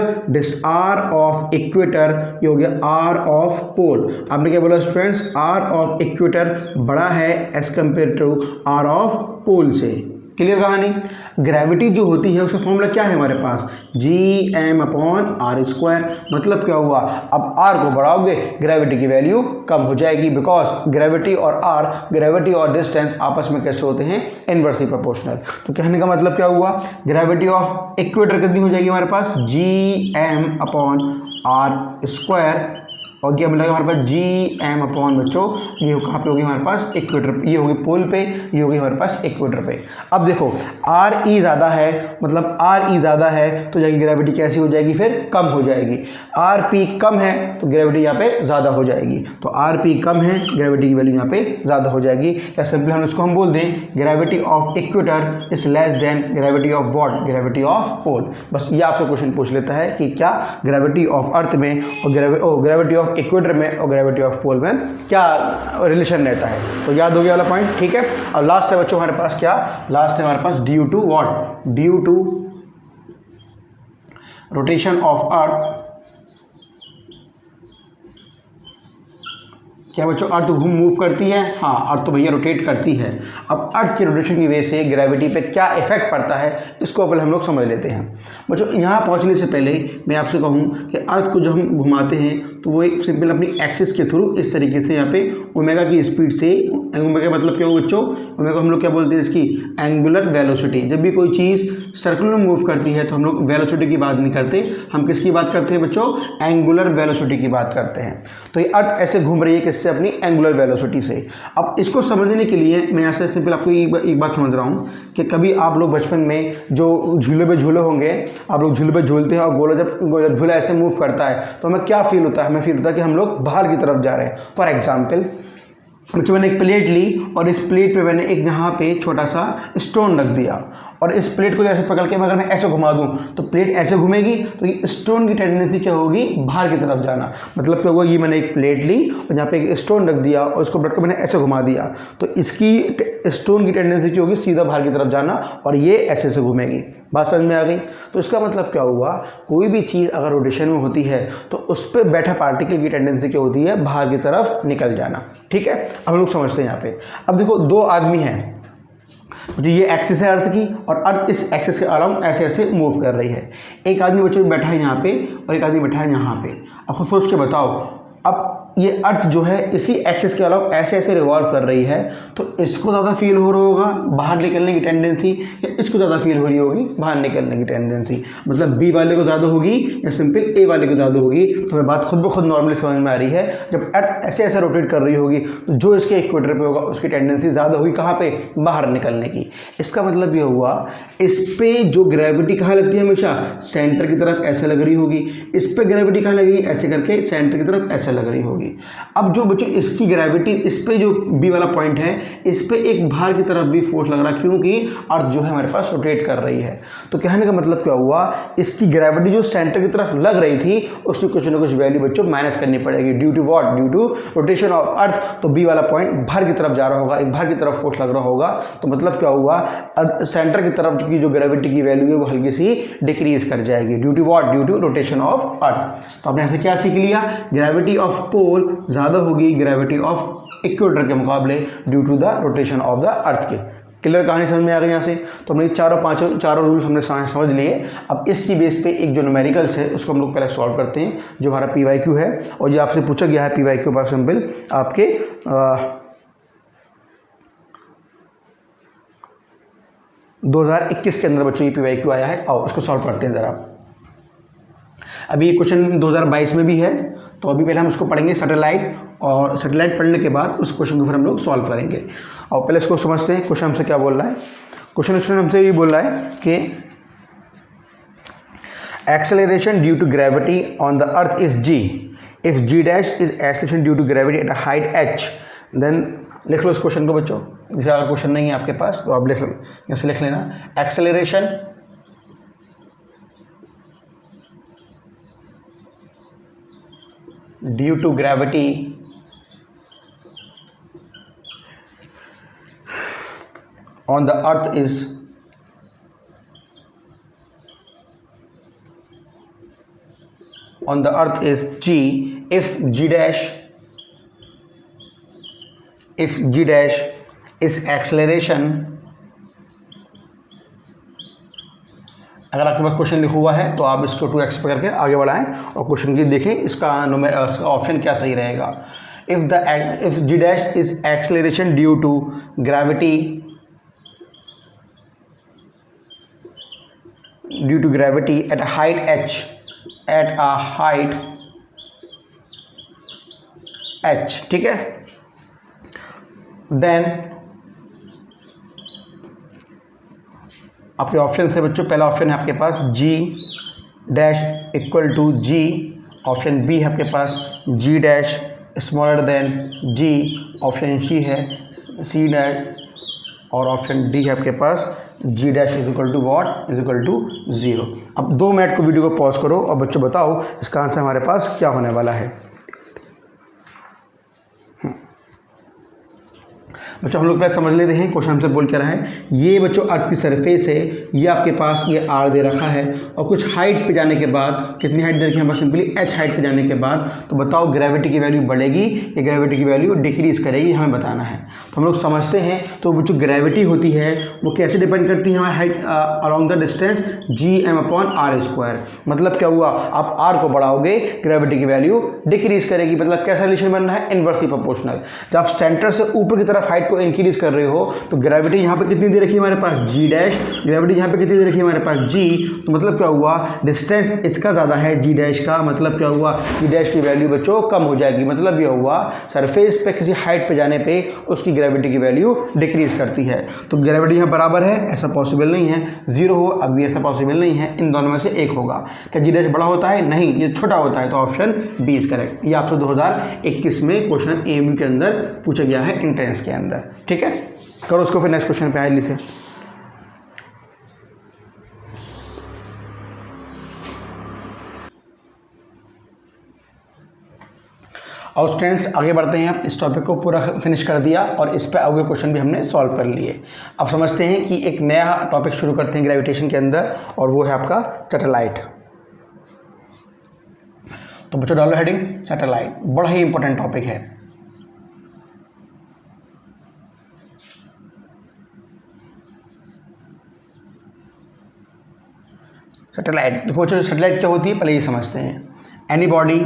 S1: आर ऑफ इक्वेटर, ये हो गया आर ऑफ पोल। आपने क्या बोला स्टूडेंट्स, आर ऑफ इक्वेटर बड़ा है as compare to R of pole से। क्लियर कहानी। ग्रेविटी जो होती है उसका फॉर्मूला क्या है हमारे पास, Gm/r²। मतलब क्या हुआ, अब r को बढ़ाओगे ग्रेविटी की वैल्यू कम हो जाएगी, बिकॉज ग्रेविटी और r, ग्रेविटी और डिस्टेंस आपस में कैसे होते हैं, इनवर्सली प्रोपोर्शनल। तो कहने का मतलब क्या हुआ, ग्रेविटी ऑफ इक्वेटर कितनी हो जाएगी हमारे पास, Gm/r²। और क्या मिलेगा हमारे पास, Gm/ बच्चों, ये कहाँ पे होगी हमारे पास, इक्वेटर, ये होगी पोल पे, ये होगी हमारे पास इक्वेटर पे। अब देखो Re ज़्यादा है, मतलब Re ज़्यादा है तो जाएगी ग्रेविटी कैसी हो जाएगी, फिर कम हो जाएगी। Rp कम है तो ग्रेविटी यहाँ पे ज़्यादा हो जाएगी। तो Rp कम है, ग्रेविटी की वैल्यू यहाँ पे ज़्यादा हो जाएगी। या सिंपली हम इसको हम बोल दें, gravity of equator is less than gravity of what, gravity of pole. बस ये आपसे क्वेश्चन पूछ लेता है कि क्या ग्रेविटी ऑफ अर्थ में और ग्रेविटी ऑफ इक्वेटर में और ग्रेविटी ऑफ पोल में क्या रिलेशन रहता है। तो याद हो गया वाला पॉइंट, ठीक है। अब लास्ट है बच्चों हमारे पास क्या, लास्ट है हमारे पास due to what, due to rotation of earth. क्या बच्चों अर्थ मूव करती है, हाँ अर्थ तो भैया रोटेट करती है। अब अर्थ की रोटेशन की वजह से ग्रेविटी पे क्या इफेक्ट पड़ता है, इसको पहले हम लोग समझ लेते हैं। बच्चों यहाँ पहुँचने से पहले मैं आपसे कहूँ कि अर्थ को जो हम घुमाते हैं तो वो एक सिंपल अपनी एक्सिस के थ्रू इस तरीके से यहाँ पे ओमेगा की स्पीड से, ओमेगा मतलब क्या हो बच्चों, ओमेगा हम लोग क्या बोलते हैं इसकी, एंगुलर वेलोसिटी। जब भी कोई चीज़ सर्कुलर मूव करती है तो हम लोग वेलोसिटी की बात नहीं करते, हम किसकी बात करते हैं बच्चों, एंगुलर वेलोसिटी की बात करते हैं। तो ये अर्थ ऐसे घूम रही है किससे, अपनी एंगुलर वेलोसिटी से। अब इसको समझने के लिए मैं ऐसे सिंपल आपको एक बात समझ रहा हूँ कि कभी आप लोग बचपन में जो झूले पे झूले होंगे, आप लोग झूले पे झूलते हैं और गोला जब झूला ऐसे मूव करता है तो हमें क्या फील होता है, हमें फील होता है कि हम लोग बाहर की तरफ जा रहे हैं। फॉर एग्जाम्पल बच्चों मैंने एक प्लेट ली और इस प्लेट पे मैंने एक यहाँ पे छोटा सा स्टोन रख दिया और इस प्लेट को ऐसे पकड़ के अगर मैं ऐसे घुमा दूँ तो प्लेट ऐसे घूमेगी, तो ये स्टोन की टेंडेंसी क्या होगी, बाहर की तरफ जाना। मतलब क्या होगा, ये मैंने एक प्लेट ली और यहाँ पे एक स्टोन रख दिया और इसको पकड़ के मैंने ऐसे घुमा दिया, तो इसकी स्टोन की टेंडेंसी क्या होगी, सीधा बाहर की तरफ जाना, और ये ऐसे से घूमेगी। बात समझ में आ गई। तो इसका मतलब क्या हुआ, कोई भी चीज़ अगर रोटेशन में होती है तो उस पर बैठा पार्टिकल की टेंडेंसी क्या होती है, बाहर की तरफ निकल जाना। ठीक है, हम लोग समझते हैं यहाँ पे। अब देखो दो आदमी हैं, जो ये एक्सिस है अर्थ की और अर्थ इस एक्सिस के अराउंड ऐसे ऐसे मूव कर रही है। एक आदमी बच्चों बैठा है यहाँ पे और एक आदमी बैठा है यहाँ पे। अब खुद सोच के बताओ, अब ये अर्थ जो है इसी एक्सिस के अलावा ऐसे ऐसे रिवॉल्व कर रही है, तो इसको ज़्यादा फील हो रहा होगा बाहर निकलने की टेंडेंसी, या इसको ज़्यादा फील हो रही होगी बाहर निकलने की टेंडेंसी। मतलब बी वाले को ज़्यादा होगी या सिंपल ए वाले को ज़्यादा होगी। तो हमें बात खुद ब खुद नॉर्मली समझ में आ रही है। जब अर्थ ऐसे ऐसे रोटेट कर रही होगी तो जो इसके इक्वेटर पे होगा उसकी टेंडेंसी ज़्यादा होगी कहाँ पे, बाहर निकलने की। इसका मतलब ये हुआ इस पर जो ग्रेविटी कहाँ लगती है, हमेशा सेंटर की तरफ ऐसे लग रही होगी। इस पर ग्रेविटी कहाँ लगेगी, ऐसे करके सेंटर की तरफ ऐसे लग रही होगी। होगी। अब जो बच्चों इसकी ग्रेविटी, इस पे जो बी वाला पॉइंट है, इस पे एक बाहर की तरफ भी फोर्स लग रहा है, क्योंकि अर्थ जो है हमारे पास रोटेट कर रही है। तो कहने का मतलब क्या हुआ, इसकी ग्रेविटी जो सेंटर की तरफ लग रही थी उसकी कुछ ना कुछ वैल्यू बच्चों माइनस करनी पड़ेगी, due to what, due to rotation of earth. तो बी वाला पॉइंट बाहर की तरफ जा रहा होगा, एक बाहर की तरफ फोर्स लग रहा होगा, तो मतलब क्या हुआ, सेंटर की तरफ की जो ग्रेविटी की वैल्यू है वो हल्की सी डिक्रीज कर जाएगी, due to what, due to rotation of earth. तो आपने ऐसे क्या सीख लिया, ग्रेविटी ऑफ पोल ज़्यादा होगी ग्रेविटी ऑफ इक्वेटर के मुकाबले due to the rotation of the earth के। क्लियर कहानी समझ में आ गई यहाँ से। तो हमने चारों रूल्स हमने समझ लिए। अब इसकी बेस पे एक जो न्यूमेरिकल्स है उसको हम लोग पहले सॉल्व करते हैं, जो हमारा PYQ है, और ये आपसे पूछा गया है PYQ फॉर एग्जाम्पल आपके 2021 के अंदर बच्चों ये PYQ आया है। आओ इसको सॉल्व करते हैं ज़रा। अभी ये क्वेश्चन 2022 में भी है, तो अभी पहले हम उसको पढ़ेंगे सैटेलाइट, और सैटेलाइट पढ़ने के बाद उस क्वेश्चन को फिर हम लोग सॉल्व करेंगे। और पहले इसको समझते हैं क्वेश्चन हमसे क्या बोल रहा है। क्वेश्चन हमसे ये बोल रहा है कि acceleration due to gravity on the earth is g, if g dash is acceleration due to gravity at a height h, then लिख लो इस क्वेश्चन को बच्चों। जैसे अगर क्वेश्चन नहीं है आपके पास तो आप लिख लेना, acceleration due to gravity on the earth is g, if g dash is acceleration। अगर आपके पास क्वेश्चन लिखा हुआ है तो आप इसको 2x पे करके आगे बढ़ाएं और क्वेश्चन की देखें इसका ऑप्शन क्या सही रहेगा। If g dash is acceleration due to gravity at a height h, ठीक है, देन आपके ऑप्शन से बच्चों, पहला ऑप्शन है आपके पास g dash equal to g, option B है आपके पास g dash smaller than g, option C है c डैश, और ऑप्शन डी है आपके पास g dash is equal to what, is equal to 0। अब 2 मिनट को वीडियो को पॉज करो और बच्चों बताओ इसका आंसर हमारे पास क्या होने वाला है। बच्चों हम लोग पहले समझ लेते हैं क्वेश्चन हमसे बोल क्या रहा है। ये बच्चों अर्थ की सरफेस है, ये आपके पास ये r दे रखा है, और कुछ हाइट पे जाने के बाद, कितनी हाइट दे रखी है हमारे सिंपली h हाइट पे जाने के बाद, तो बताओ ग्रेविटी की वैल्यू बढ़ेगी या ग्रेविटी की वैल्यू डिक्रीज करेगी, हमें बताना है। तो हम लोग समझते हैं। तो बच्चों ग्रेविटी होती है वो कैसे डिपेंड करती है हमारी height along the distance, gm/r²। मतलब क्या हुआ, आप r को बढ़ाओगे ग्रेविटी की वैल्यू डिक्रीज करेगी। मतलब कैसा रिलेशन बन रहा है, इनवर्सली प्रोपोर्शनल। जब आप सेंटर से ऊपर की तरफ हाइट को इंक्रीज कर रहे हो तो ग्रेविटी यहाँ पे कितनी दे रखी है हमारे पास, g डैश, ग्रेविटी यहाँ पे कितनी दे रखी है हमारे पास g, तो मतलब क्या हुआ, डिस्टेंस इसका ज़्यादा है g डैश का, मतलब क्या हुआ, g डैश की वैल्यू बच्चों कम हो जाएगी। मतलब यह हुआ सरफेस पे किसी हाइट पे जाने पे उसकी ग्रेविटी की वैल्यू डिक्रीज करती है। तो ग्रेविटी यहाँ बराबर है, ऐसा पॉसिबल नहीं है, 0 हो, अब भी ऐसा पॉसिबल नहीं है, इन दोनों में से एक होगा। क्या g डैश बड़ा होता है, नहीं, ये छोटा होता है, तो ऑप्शन बी इज करेक्ट। ये आपसे 2021 में क्वेश्चन AMU के अंदर पूछा गया है, एंट्रेंस के अंदर, ठीक है। करो उसको फिर नेक्स्ट क्वेश्चन पे आए से। और स्टूडेंट्स आगे बढ़ते हैं। अब इस टॉपिक को पूरा फिनिश कर दिया और इस पे आगे क्वेश्चन भी हमने सॉल्व कर लिए। अब समझते हैं कि एक नया टॉपिक शुरू करते हैं ग्रेविटेशन के अंदर, और वो है आपका सैटेलाइट। तो बच्चों डालो हेडिंग सैटेलाइट, बड़ा ही इंपॉर्टेंट टॉपिक है। सैटेलाइट देखो बच्चों, सैटेलाइट क्या होती है पहले ये समझते हैं। Any body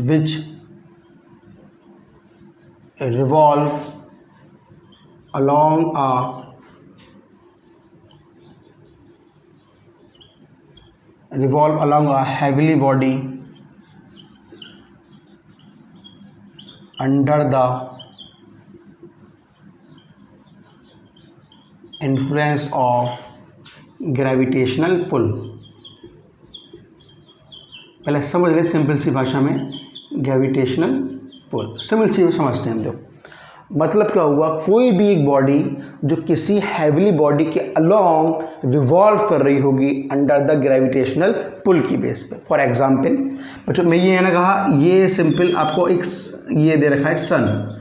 S1: which revolve along a heavy body under the influence of gravitational pull। पहले समझ लें सिंपल सी भाषा में ग्रेविटेशनल पुल, सिंपल सी समझते हैं हम। तो मतलब क्या हुआ, कोई भी एक बॉडी जो किसी हैवीली बॉडी के अलोंग रिवॉल्व कर रही होगी अंडर द ग्रेविटेशनल पुल की बेस पे। फॉर एग्जांपल बच्चों मैं ये है ना कहा, ये सिंपल आपको एक ये दे रखा है सन।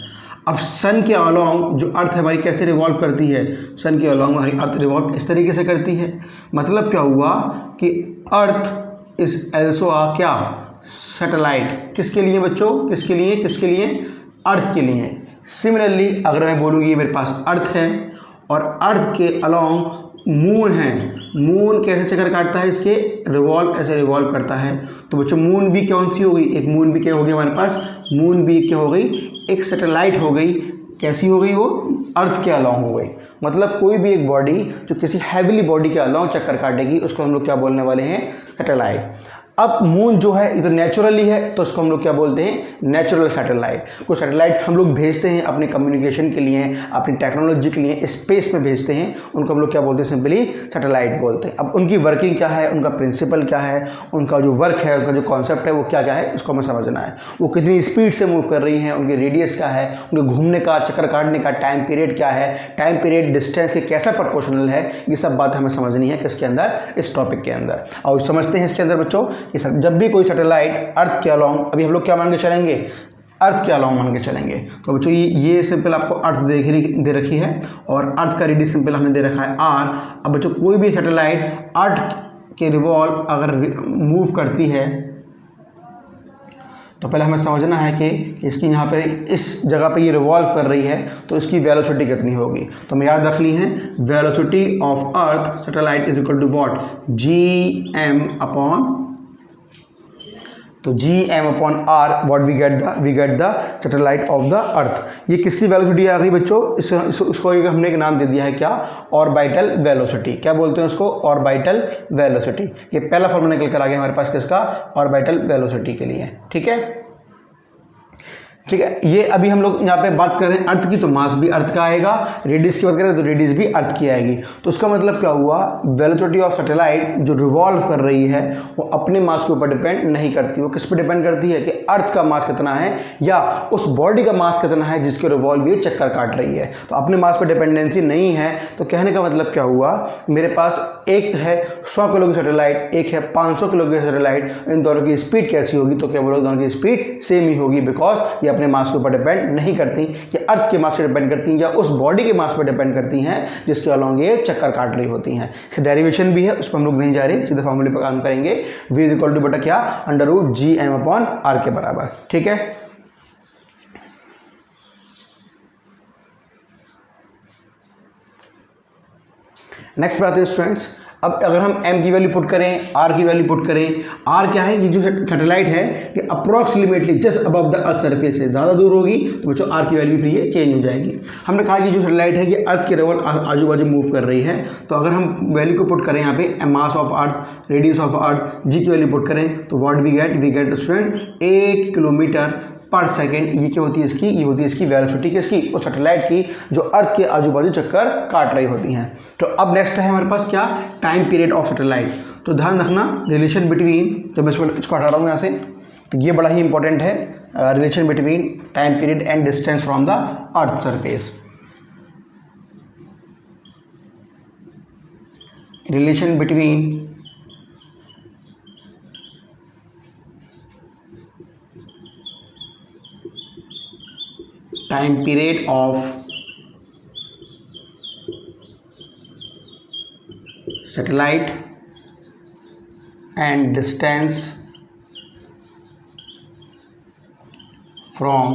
S1: अब सन के अलोंग जो अर्थ है हमारी कैसे रिवॉल्व करती है, सन के अलोंग हमारी अर्थ रिवॉल्व इस तरीके से करती है। मतलब क्या हुआ कि अर्थ इज एल्सो क्या सैटेलाइट, किसके लिए बच्चों, किसके लिए, किसके लिए, अर्थ के लिए। सिमिलरली अगर मैं बोलूँगी मेरे पास अर्थ है और अर्थ के अलोंग मून है, मून कैसे चक्कर काटता है, इसके रिवॉल्व, ऐसे रिवॉल्व करता है। तो बच्चों मून भी कौन सी हो गई, एक मून भी क्या हो गई हमारे पास, मून भी क्या हो गई, एक सैटेलाइट हो गई। कैसी हो गई वो, अर्थ के अलोंग हो गई। मतलब कोई भी एक बॉडी जो किसी हैवीली बॉडी के अलोंग चक्कर काटेगी उसको हम लोग क्या बोलने वाले हैं, सैटेलाइट। अब मून जो है ये तो नेचुरली है, तो उसको हम लोग क्या बोलते हैं, नेचुरल सैटेलाइट। कोई सैटेलाइट हम लोग भेजते हैं अपने कम्युनिकेशन के लिए, अपनी टेक्नोलॉजी के लिए स्पेस में भेजते हैं, उनको हम लोग क्या बोलते हैं, सिंपली सैटेलाइट बोलते हैं। अब उनकी वर्किंग क्या है, उनका प्रिंसिपल क्या है, उनका जो वर्क है, उनका जो कॉन्सेप्ट है वो क्या क्या है, इसको हमें समझना है। वो कितनी स्पीड से मूव कर रही हैं, उनकी रेडियस क्या है, उनके घूमने का, चक्कर काटने का टाइम पीरियड क्या है, टाइम पीरियड डिस्टेंस के कैसा प्रोपोर्शनल है, ये सब बात हमें समझनी है किसके अंदर, इस टॉपिक के अंदर। और समझते हैं इसके अंदर बच्चों कि जब भी कोई सैटेलाइट अर्थ के अलोंग, अभी हम लोग क्या मान के चलेंगे, अर्थ के अलोंग मान के चलेंगे। तो बच्चों ये सिंपल आपको अर्थ दे रखी है और अर्थ का रेडियस सिंपल हमने दे रखा है आर। अब बच्चों कोई भी सैटेलाइट अर्थ के रिवॉल्व अगर मूव करती है तो पहले हमें समझना है कि इसकी यहाँ पे इस जगह पे ये रिवॉल्व कर रही है तो इसकी वेलोसिटी कितनी होगी। तो हमें याद रखनी है velocity of earth satellite is equal to what, G M upon, तो G M upon R, what we get the satellite of the earth. ये किसकी वेलोसिटी आ गई बच्चों, इसको हमने एक नाम दे दिया है क्या, ऑर्बिटल वेलोसिटी। क्या बोलते हैं उसको, ऑर्बिटल वेलोसिटी। ये पहला फॉर्मूला निकल कर आ गया हमारे पास किसका, ऑर्बिटल वेलोसिटी के लिए। ठीक है, ठीक है। ये अभी हम लोग यहाँ पे बात कर रहे हैं अर्थ की, तो मास भी अर्थ का आएगा। रेडियस की बात करें तो रेडियस भी अर्थ की आएगी। तो उसका मतलब क्या हुआ, वेलोसिटी ऑफ सैटेलाइट जो रिवॉल्व कर रही है वो अपने मास के ऊपर डिपेंड नहीं करती। वो किस पे डिपेंड करती है कि अर्थ का मास कितना है या उस बॉडी का मास कितना है जिसके रिवॉल्व ये चक्कर काट रही है। तो अपने मास पर डिपेंडेंसी नहीं है। तो कहने का मतलब क्या हुआ, मेरे पास एक है 100 किलो की सैटेलाइट, एक है 500 किलो की सैटेलाइट, इन दोनों की स्पीड कैसी होगी, तो क्या बोलोगे, दोनों की स्पीड सेम ही होगी, बिकॉज ये अपने मास के ऊपर डिपेंड नहीं करती, कि अर्थ के मास पर डिपेंड करती हैं या उस बॉडी के मास पर डिपेंड करती हैं जिसके अलोंग ये चक्कर काट रही होती हैं। डेरिवेशन भी है, उस पर हम लोग नहीं जा रहे, सीधे फॉर्मूले पर काम करेंगे। v इज इक्वल टू बटा क्या, under root G M upon R के बराबर। ठीक है, नेक्स्ट बात है स्टूडेंट्स, अब अगर हम m की वैल्यू पुट करें, r की वैल्यू पुट करें, r क्या है, ये जो सैटेलाइट है ये approximately just above the earth surface से ज़्यादा दूर होगी, तो बच्चों r की वैल्यू फिर ये चेंज हो जाएगी। हमने कहा कि जो सैटेलाइट है ये अर्थ के रिवॉल्व आजू बाजू मूव कर रही है। तो अगर हम वैल्यू को पुट करें यहाँ पे, mass of earth, radius of earth, G की वैल्यू पुट करें तो what we get student 8 kilometre per second. ये क्या होती है इसकी, ये होती है इसकी वेलोसिटी किसकी, उस सैटेलाइट की जो अर्थ के आजू बाजू चक्कर काट रही होती हैं। तो अब नेक्स्ट है हमारे पास क्या, टाइम पीरियड ऑफ सैटेलाइट। तो ध्यान रखना रिलेशन बिटवीन, तो मैं इसको हटा रहा हूँ यहाँ से, तो ये बड़ा ही इंपॉर्टेंट है, relation between time period and distance from the earth surface. Relation between time period of satellite and distance from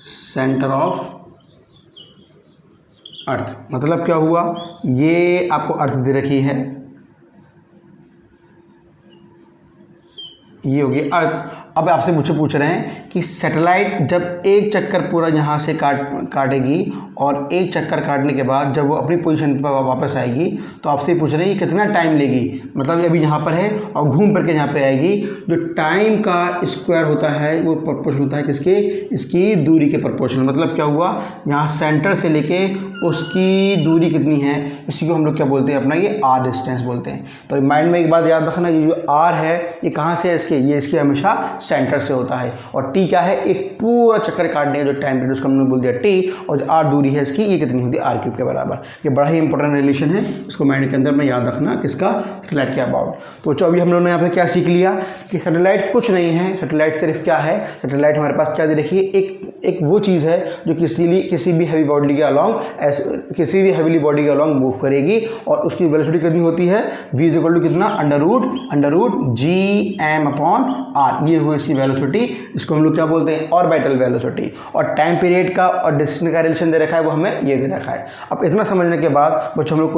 S1: center of अर्थ। मतलब क्या हुआ, ये आपको अर्थ दे रखी है, ये होगी अर्थ, अब आपसे मुझे पूछ रहे हैं कि सैटेलाइट जब एक चक्कर पूरा यहाँ से काटेगी और एक चक्कर काटने के बाद जब वो अपनी पोजीशन पर वापस आएगी तो आपसे पूछ रहे हैं कि कितना टाइम लेगी। मतलब अभी यहाँ पर है और घूम करके यहाँ पे आएगी। जो टाइम का स्क्वायर होता है वो प्रोपोर्शनल होता है किसके, इसकी दूरी के प्रोपोर्शनल। मतलब क्या हुआ, यहाँ सेंटर से लेके उसकी दूरी कितनी है, इसी को हम लोग क्या बोलते हैं, अपना ये आर डिस्टेंस बोलते हैं। तो माइंड में एक बात याद रखना, ये जो आर है ये कहाँ से है, इसके, ये इसके हमेशा सेंटर से होता है। और टी क्या है, एक पूरा चक्कर काटने का जो टाइम पीरियड उसको हमने बोल दिया टी, और जो आर दूरी है इसकी ये कितनी होती है, आर क्यूब के बराबर। ये बड़ा ही इंपॉर्टेंट रिलेशन है, इसको माइंड के अंदर में याद रखना किसका, सैटेलाइट के अबाउट। तो बच्चों अभी हम लोगों ने यहाँ पे क्या सीख लिया कि सैटेलाइट कुछ नहीं है, सैटेलाइट सिर्फ क्या है, सैटेलाइट हमारे पास क्या दे रखी है, एक वो चीज़ है जो किसी भी हैवी बॉडी के अलॉन्ग, किसी भी हैवीली बॉडी के अलॉन्ग मूव करेगी और उसकी वेलोसिटी कितनी होती है, v इज इक्वल टू कितना, under root G M upon are. ये हुई इसकी वेलोसिटी, इसको हम लोग क्या बोलते हैं, ऑर्बिटल वेलोसिटी। और टाइम पीरियड का और डिस्टेंस का रिलेशन दे रखा है, वो हमें ये दे रखा है। अब इतना समझने के बाद बच्चों हम लोग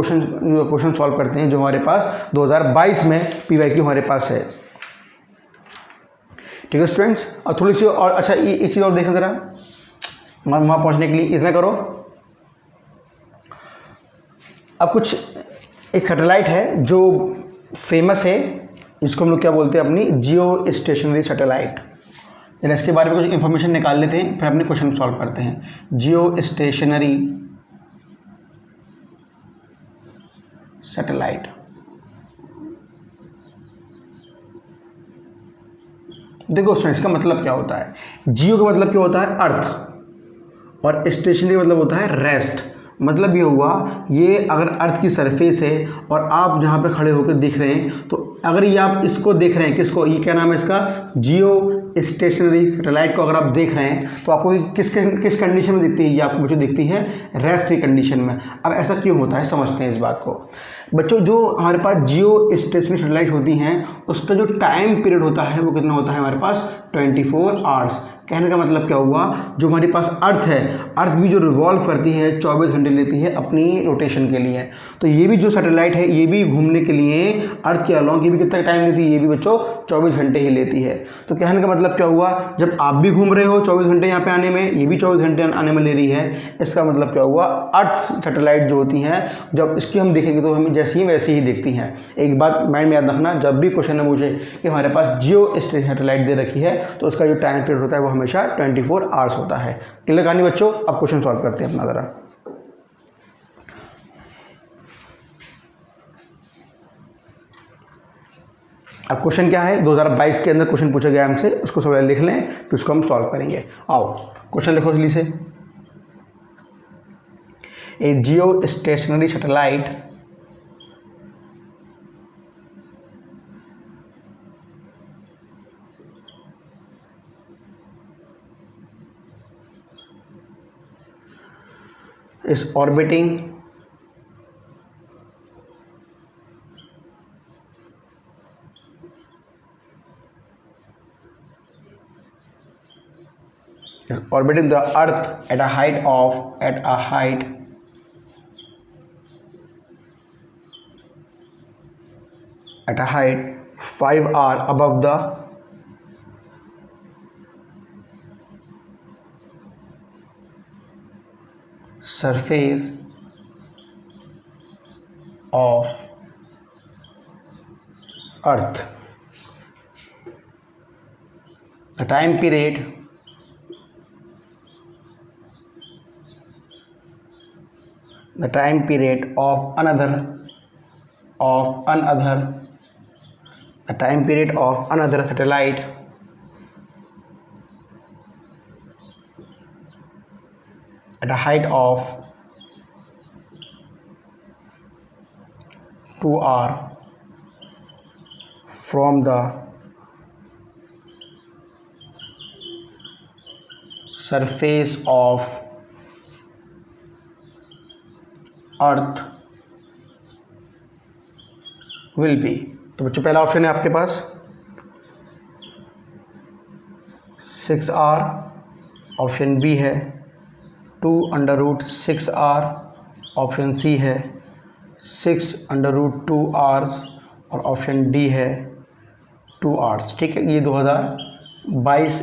S1: क्वेश्चन सॉल्व करते हैं जो हमारे पास 2022 में PYQ हमारे पास है। ठीक है स्टूडेंट्स, और थोड़ी सी और अच्छा एक चीज़ और देखो ज़रा, वहाँ पहुँचने के लिए इतना करो। अब कुछ एक सैटेलाइट है जो फेमस है, इसको हम लोग क्या बोलते हैं, अपनी जियो स्टेशनरी सैटेलाइट। यानी इसके बारे में कुछ इन्फॉर्मेशन निकाल लेते हैं, फिर अपने क्वेश्चन सॉल्व करते हैं। जियो स्टेशनरी सैटेलाइट, देखो स्टूडेंट्स इसका मतलब क्या होता है, जियो का मतलब क्या होता है, अर्थ, और स्टेशनरी मतलब होता है रेस्ट। मतलब ये हुआ, ये अगर अर्थ की सरफेस है और आप जहाँ पे खड़े होकर देख रहे हैं, तो अगर ये आप इसको देख रहे हैं, किसको, ये क्या नाम है इसका, जियो स्टेशनरी सैटेलाइट को अगर आप देख रहे हैं तो आपको किस कंडीशन में दिखती है, ये आपको बच्चों दिखती है रेस्ट की कंडीशन में। अब ऐसा क्यों होता है, समझते हैं इस बात को। बच्चों जो हमारे पास जियो स्टेशनरी सैटेलाइट होती हैं उसका जो टाइम पीरियड होता है वो कितना होता है हमारे पास, 24 आवर्स। कहने का मतलब क्या हुआ, जो हमारी पास अर्थ है, अर्थ भी जो रिवॉल्व करती है 24 घंटे लेती है अपनी रोटेशन के लिए। तो ये भी जो सैटेलाइट है ये भी घूमने के लिए अर्थ के अलॉन्ग ये भी कितना टाइम लेती है, ये भी बच्चों 24 घंटे ही लेती है। तो कहने का मतलब क्या हुआ, जब आप भी घूम रहे हो 24 घंटे यहाँ पे आने में, ये भी 24 घंटे आने में ले रही है। इसका मतलब क्या हुआ, अर्थ सैटेलाइट जो होती हैं जब इसकी हम देखेंगे तो हमें जैसी ही वैसी ही दिखती हैं। एक बात माइंड में याद रखना, जब भी क्वेश्चन में पूछे कि हमारे पास जियो स्टेशनरी सैटेलाइट दे रखी है तो उसका जो टाइम पीरियड होता है वो हमेशा 24 आवर्स होता है। क्लियर कहानी बच्चों, अब क्वेश्चन सॉल्व करते हैं अपना जरा। अब क्वेश्चन क्या है, 2022 के अंदर क्वेश्चन पूछा गया हमसे, उसको सब लिख लें फिर उसको हम सॉल्व करेंगे। आओ क्वेश्चन लिखो जल्दी से। A geostationary satellite is orbiting the earth at a height 5r above the surface of earth. The time period of another satellite at a height of 2r from the surface of earth will be। तो बच्चों पहला option है आपके पास 6r, option B है 2√6r, option C है 6√2 hours और option D है 2 hours. ठीक है, ये 22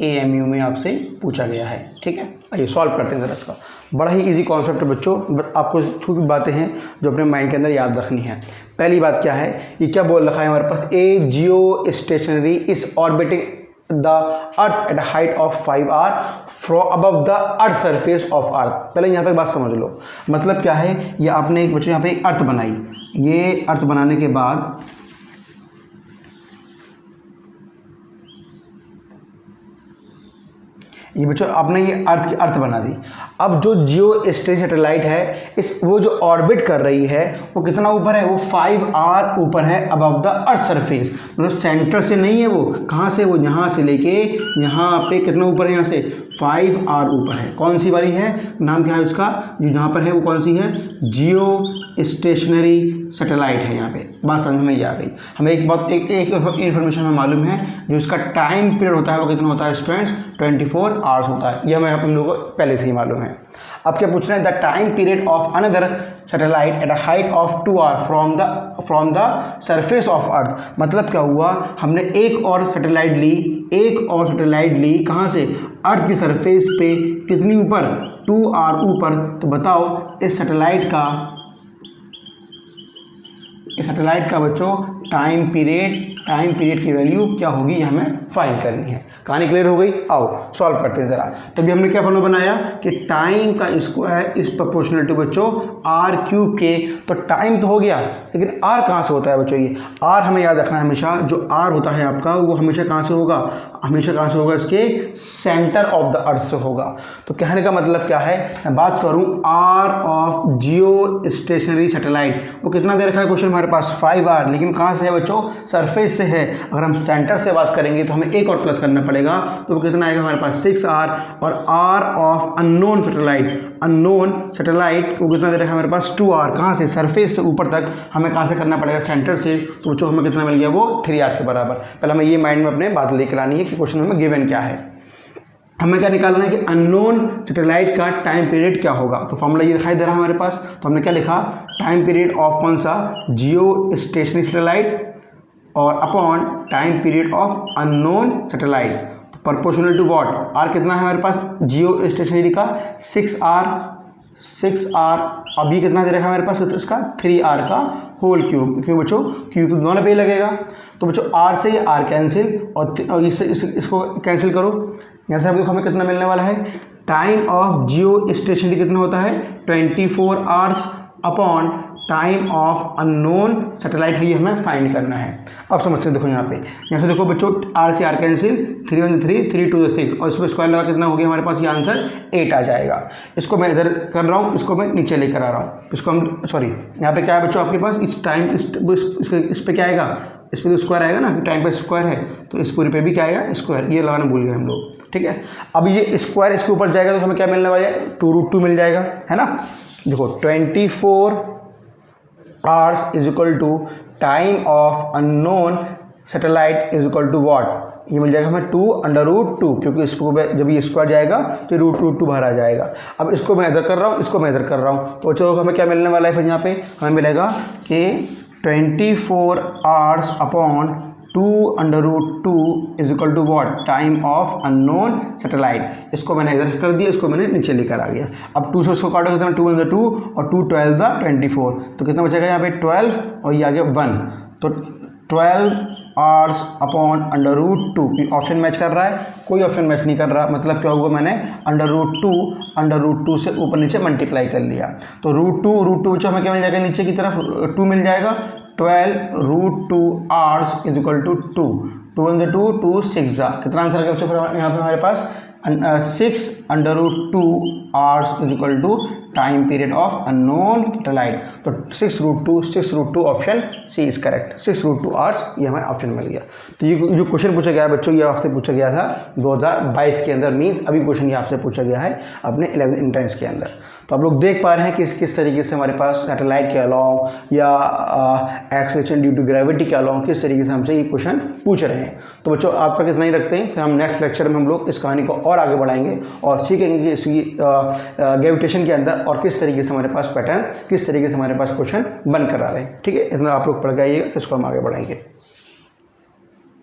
S1: AMU में आपसे पूछा गया है। ठीक है, आइए सॉल्व करते हैं ज़रा इसका। बड़ा ही इजी कॉन्सेप्ट है बच्चों, आपको छोटी बातें हैं जो अपने माइंड के अंदर याद रखनी है। पहली बात क्या है, ये क्या बोल रखा है हमारे पास, a geostationary is orbiting the earth at height of 5r from above the earth surface of earth. पहले यहाँ तक बात समझ लो, मतलब क्या है, ये आपने एक बच्चों यहाँ पे एक अर्थ बनाई, ये अर्थ बनाने के बाद ये बच्चों आपने ये अर्थ की अर्थ बना दी। अब जो जियो स्टेशन सैटेलाइट है, इस वो जो ऑर्बिट कर रही है वो कितना ऊपर है, वो 5r ऊपर है अबव द अर्थ सरफेस, मतलब सेंटर से नहीं है, वो कहाँ से, वो यहाँ से लेके यहाँ पे कितना ऊपर है, यहाँ से 5r ऊपर है। कौन सी वाली है, नाम क्या है उसका, जो यहाँ पर है वो कौन सी है, जियो स्टेशनरी सैटेलाइट है। यहाँ पे बात समझ में आ गई। हमें एक बात एक इन्फॉर्मेशन हमें मालूम है, जो इसका टाइम पीरियड होता है वो कितना होता है स्टूडेंट्स, 24 आवर्स होता है। यह हमें हम लोगों को पहले से ही मालूम है। अब क्या पूछ रहे हैं, the time period of another satellite eight a height of 2r from the surface of अर्थ। मतलब क्या हुआ, हमने एक और सैटेलाइट ली, कहाँ से, अर्थ की सरफेस पे कितनी ऊपर, 2r ऊपर। तो बताओ इस सैटेलाइट का बच्चों टाइम पीरियड की वैल्यू क्या होगी, ये हमें फाइंड करनी है। कहानी क्लियर हो गई, आओ सॉल्व करते हैं ज़रा। तो अभी हमने क्या फॉर्मूला बनाया कि टाइम का स्क्वायर इज प्रोपोर्शनल टू बच्चों r क्यूब के। तो टाइम तो हो गया, लेकिन r कहाँ से होता है बच्चों, ये r हमें याद रखना है हमेशा, जो r होता है आपका वो हमेशा कहाँ से होगा, इसके सेंटर ऑफ द अर्थ से होगा। तो कहने का मतलब क्या है, मैं बात करूँ r of Jio stationery satellite, वो कितना दे रखा है क्वेश्चन हमारे पास, 5r, लेकिन कहाँ से है बच्चों, सरफेस से है। अगर हम सेंटर से बात करेंगे तो हमें एक और प्लस करना पड़ेगा, तो वो कितना आएगा हमारे पास 6r। और r ऑफ अननोन सैटेलाइट को कितना दे रखा है हमारे पास, 2r। कहाँ से, सरफेस से ऊपर तक हमें कहाँ से करना पड़ेगा, सेंटर से। तो बच्चों हमें कितना मिल गया, वो 3r के बराबर। पहले हमें ये माइंड में अपने बात लेकर आनी है कि क्वेश्चन में गिवन क्या है। हमें क्या निकालना है कि अननोन सैटेलाइट का टाइम पीरियड क्या होगा। तो फॉर्मूला ये दिखाई दे रहा है हमारे पास। तो हमने क्या लिखा, टाइम पीरियड ऑफ कौन सा, जियो स्टेशनरी सैटेलाइट और upon time period of unknown satellite, तो प्रोपोर्शनल टू व्हाट, आर कितना है हमारे पास, जियो स्टेशनरी का 6r। अभी कितना दे रखा है हमारे पास, तो इसका 3r का होल क्यूब, क्यों बच्चों, क्यूब तो दोनों पे ही लगेगा। तो बच्चों r से ये r कैंसिल, और इसको कैंसिल करो। यहाँ से देखो हमें कितना मिलने वाला है, टाइम ऑफ जियो स्टेशनरी कितना होता है, 24 hours upon time of unknown satellite है, ये हमें फाइंड करना है। अब समझते हैं, देखो यहाँ से देखो बच्चों, r से r कैंसिल, 3 1 3 3 2 6, और इसमें स्क्वायर लगा कितना हो गया हमारे पास, ये आंसर 8 आ जाएगा। इसको मैं इधर कर रहा हूँ, इसको मैं नीचे लेकर आ रहा हूँ। इसको हम सॉरी, यहाँ पे क्या है बच्चों आपके पास, इस टाइम इस पे क्या आएगा, इस पर तो स्क्वायर आएगा ना, टाइम पे स्क्वायर है, तो इस पूरे पे भी क्या आएगा, स्क्वायर। ये लगाना भूल गए हम लोग, ठीक है। अब ये स्क्वायर इसके ऊपर जाएगा तो हमें क्या मिलने वाला है, 2√2 मिल जाएगा, है ना। देखो 24 hours is equal to time of unknown satellite is equal to what, ये मिल जाएगा हमें 2√2, क्योंकि इसको जब ये स्क्वायर जाएगा तो √2 बाहर आ जाएगा। अब इसको मैं इधर कर रहा हूँ, इसको मैं इधर कर रहा हूँ, तो चलो हमें क्या मिलने वाला है, फिर यहाँ पे हमें मिलेगा कि 24 hours upon 2√2 is equal to what, time of unknown satellite. इसको मैंने इधर कर दिया, इसको मैंने नीचे लेकर आ गया। अब 2 से इसको काटो कितना, 2 1 2 और 2 12 24, तो कितना बचेगा यहाँ पे 12 और ये आ गया 1, तो 12 आवर्स अपॉन √2। ऑप्शन मैच कर रहा है, कोई ऑप्शन मैच नहीं कर रहा, मतलब क्या होगा, मैंने √2 से ऊपर नीचे मल्टीप्लाई कर लिया, तो √2 हमें क्या मिल जाएगा, नीचे की तरफ 2 मिल जाएगा। 12√2 आवर्स इज इक्वल टू 2 2 1 2 2 6 कितना आंसर आ गया बच्चों, यहाँ पे हमारे पास 6√2 hours is equal to time period of unknown satellite. तो 6√2 option C is correct, 6√2 hours ये हमें ऑप्शन मिल गया। तो ये जो क्वेश्चन पूछा गया है बच्चों, ये आपसे पूछा गया था 2022 के अंदर, मीन्स अभी क्वेश्चन ये आपसे पूछा गया है अपने 11th एंट्रेंस के अंदर। तो आप लोग देख पा रहे हैं कि किस तरीके से हमारे पास सैटेलाइट के अलॉन्ग या एक्सेलरेशन ड्यू टू ग्रेविटी के अलॉन्ग किस तरीके से हमसे ये क्वेश्चन पूछ रहे हैं। तो बच्चों आप तक इतना ही रखते हैं, फिर हम नेक्स्ट लेक्चर में हम लोग इस कहानी को और आगे बढ़ाएंगे और सीखेंगे कि इसकी ग्रेविटेशन के अंदर और किस तरीके से हमारे पास पैटर्न, किस तरीके से हमारे पास क्वेश्चन बन कर आ रहे हैं। ठीक है, इतना आप लोग पढ़ के आइएगा, इसको हम आगे बढ़ाएंगे।